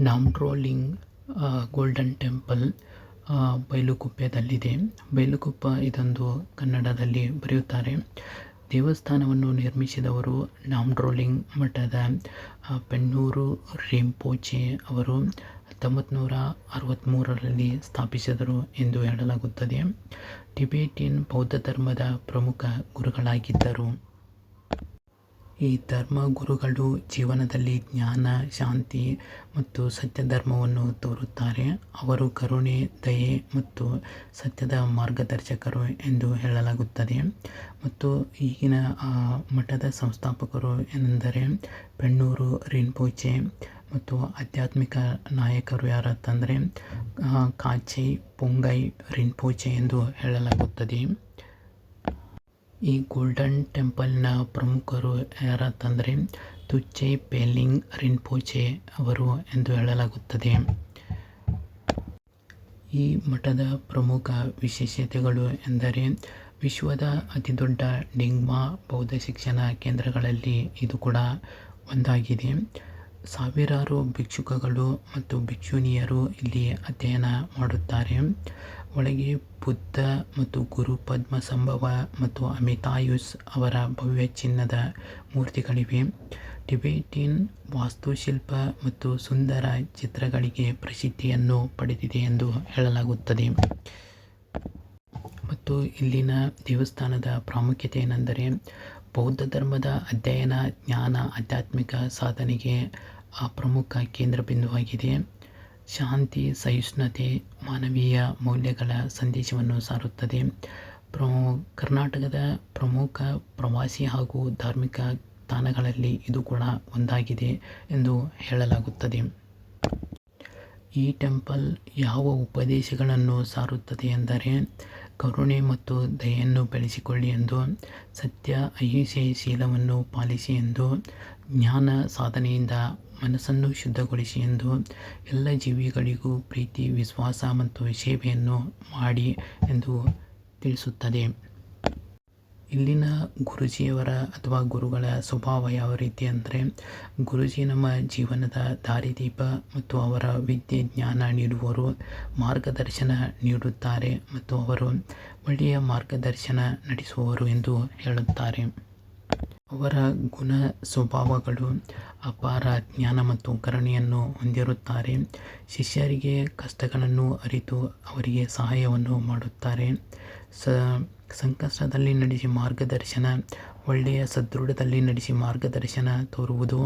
ನಾಮ್ಡ್ರೋಲಿಂಗ್ golden temple ಬೈಲುಕುಪ್ಪೆದಲ್ಲಿದೆ. ಬೈಲುಕುಪ್ಪ ಇದೊಂದು ಕನ್ನಡದಲ್ಲಿ ಬರೆಯುತ್ತಾರೆ. ದೇವಸ್ಥಾನವನ್ನು ನಿರ್ಮಿಸಿದವರು ನಾಮ್ಡ್ರೋಲಿಂಗ್ ಮಠದ ಪೆನ್ನೂರು ರಿಂಪೋಚೆ ಅವರು 1963ರಲ್ಲಿ ಸ್ಥಾಪಿಸಿದರು ಎಂದು ಹೇಳಲಾಗುತ್ತದೆ. ಟಿಬೆಟಿಯನ್ ಬೌದ್ಧ ಧರ್ಮದ ಪ್ರಮುಖ ಗುರುಗಳಾಗಿದ್ದರು. ಈ ಧರ್ಮಗುರುಗಳು ಜೀವನದಲ್ಲಿ ಜ್ಞಾನ, ಶಾಂತಿ ಮತ್ತು ಸತ್ಯಧರ್ಮವನ್ನು ತೋರುತ್ತಾರೆ. ಅವರು ಕರುಣೆ, ದಯೆ ಮತ್ತು ಸತ್ಯದ ಮಾರ್ಗದರ್ಶಕರು ಎಂದು ಹೇಳಲಾಗುತ್ತದೆ. ಮತ್ತು ಈಗಿನ ಮಠದ ಸಂಸ್ಥಾಪಕರು ಏನೆಂದರೆ ಪೆನ್ನೂರು ರಿಂಪೋಚೆ ಮತ್ತು ಆಧ್ಯಾತ್ಮಿಕ ನಾಯಕರು ಯಾರಂತಂದರೆ ಕಾಚೈ ಪೊಂಗೈ ರಿಂಪೋಚೆ ಎಂದು ಹೇಳಲಾಗುತ್ತದೆ. ಈ ಗೋಲ್ಡನ್ ಟೆಂಪಲ್ನ ಪ್ರಮುಖರು ಯಾರಂತಂದರೆ ತುಚ್ಚೈ ಪೇಲಿಂಗ್ ರಿಂಪೋಚೆ ಅವರು ಎಂದು ಹೇಳಲಾಗುತ್ತದೆ. ಈ ಮಠದ ಪ್ರಮುಖ ವಿಶೇಷತೆಗಳು ಎಂದರೆ ವಿಶ್ವದ ಅತಿದೊಡ್ಡ ಡಿಂಗ್ಮಾ ಬೌದ್ಧ ಶಿಕ್ಷಣ ಕೇಂದ್ರಗಳಲ್ಲಿ ಇದು ಕೂಡ ಒಂದಾಗಿದೆ. ಸಾವಿರಾರು ಭಿಕ್ಷುಕಗಳು ಮತ್ತು ಭಿಕ್ಷುಣಿಯರು ಇಲ್ಲಿ ಅಧ್ಯಯನ ಮಾಡುತ್ತಾರೆ. ಒಳಗೆ ಬುದ್ಧ ಮತ್ತು ಗುರು ಪದ್ಮಸಂಭವ ಮತ್ತು ಅಮಿತಾಯುಸ್ ಅವರ ಭವ್ಯ ಚಿನ್ನದ ಮೂರ್ತಿಗಳಿವೆ. ಟಿಬೆಟಿಯನ್ ವಾಸ್ತುಶಿಲ್ಪ ಮತ್ತು ಸುಂದರ ಚಿತ್ರಗಳಿಗೆ ಪ್ರಸಿದ್ಧಿಯನ್ನು ಪಡೆದಿದೆ ಎಂದು ಹೇಳಲಾಗುತ್ತದೆ. ಮತ್ತು ಇಲ್ಲಿನ ದೇವಸ್ಥಾನದ ಪ್ರಾಮುಖ್ಯತೆ ಏನೆಂದರೆ ಬೌದ್ಧ ಧರ್ಮದ ಅಧ್ಯಯನ, ಜ್ಞಾನ, ಆಧ್ಯಾತ್ಮಿಕ ಸಾಧನೆಗೆ ಪ್ರಮುಖ ಕೇಂದ್ರ ಬಿಂದುವಾಗಿದೆ. ಶಾಂತಿ, ಸಹಿಷ್ಣುತೆ, ಮಾನವೀಯ ಮೌಲ್ಯಗಳ ಸಂದೇಶವನ್ನು ಸಾರುತ್ತದೆ. ಕರ್ನಾಟಕದ ಪ್ರಮುಖ ಪ್ರವಾಸಿ ಹಾಗೂ ಧಾರ್ಮಿಕ ತಾಣಗಳಲ್ಲಿ ಇದು ಕೂಡ ಒಂದಾಗಿದೆ ಎಂದು ಹೇಳಲಾಗುತ್ತದೆ. ಈ ಟೆಂಪಲ್ ಯಾವ ಉಪದೇಶಗಳನ್ನು ಸಾರುತ್ತದೆ ಎಂದರೆ ಕರುಣೆ ಮತ್ತು ದಯೆಯನ್ನು ಬೆಳೆಸಿಕೊಳ್ಳಿ ಎಂದು, ಸತ್ಯ, ಅಹಿಂಸೆ, ಶೀಲವನ್ನು ಪಾಲಿಸಿ ಎಂದು, ಜ್ಞಾನ ಸಾಧನೆಯಿಂದ ಮನಸ್ಸನ್ನು ಶುದ್ಧಗೊಳಿಸಿ ಎಂದು, ಎಲ್ಲ ಜೀವಿಗಳಿಗೂ ಪ್ರೀತಿ, ವಿಶ್ವಾಸ ಮತ್ತು ಸೇವೆಯನ್ನು ಮಾಡಿ ಎಂದು ತಿಳಿಸುತ್ತದೆ. ಇಲ್ಲಿನ ಗುರೂಜಿಯವರ ಅಥವಾ ಗುರುಗಳ ಸ್ವಭಾವ ಯಾವ ರೀತಿ ಅಂದರೆ ಗುರೂಜಿ ನಮ್ಮ ಜೀವನದ ದಾರಿದೀಪ ಮತ್ತು ಅವರ ವಿದ್ಯೆ, ಜ್ಞಾನ ನೀಡುವರು, ಮಾರ್ಗದರ್ಶನ ನೀಡುತ್ತಾರೆ ಮತ್ತು ಅವರು ಒಳ್ಳೆಯ ಮಾರ್ಗದರ್ಶನ ನಡೆಸುವವರು ಎಂದು ಹೇಳುತ್ತಾರೆ. ಅವರ ಗುಣ ಸ್ವಭಾವಗಳು ಅಪಾರ ಜ್ಞಾನ ಮತ್ತು ಕರುಣೆಯನ್ನು ಹೊಂದಿರುತ್ತಾರೆ. ಶಿಷ್ಯರಿಗೆ ಕಷ್ಟಗಳನ್ನು ಅರಿತು ಅವರಿಗೆ ಸಹಾಯವನ್ನು ಮಾಡುತ್ತಾರೆ. ಸಂಕಷ್ಟದಲ್ಲಿ ನಡೆಸಿ ಮಾರ್ಗದರ್ಶನ, ಒಳ್ಳೆಯ ಸದೃಢದಲ್ಲಿ ನಡೆಸಿ ಮಾರ್ಗದರ್ಶನ ತೋರುವುದು.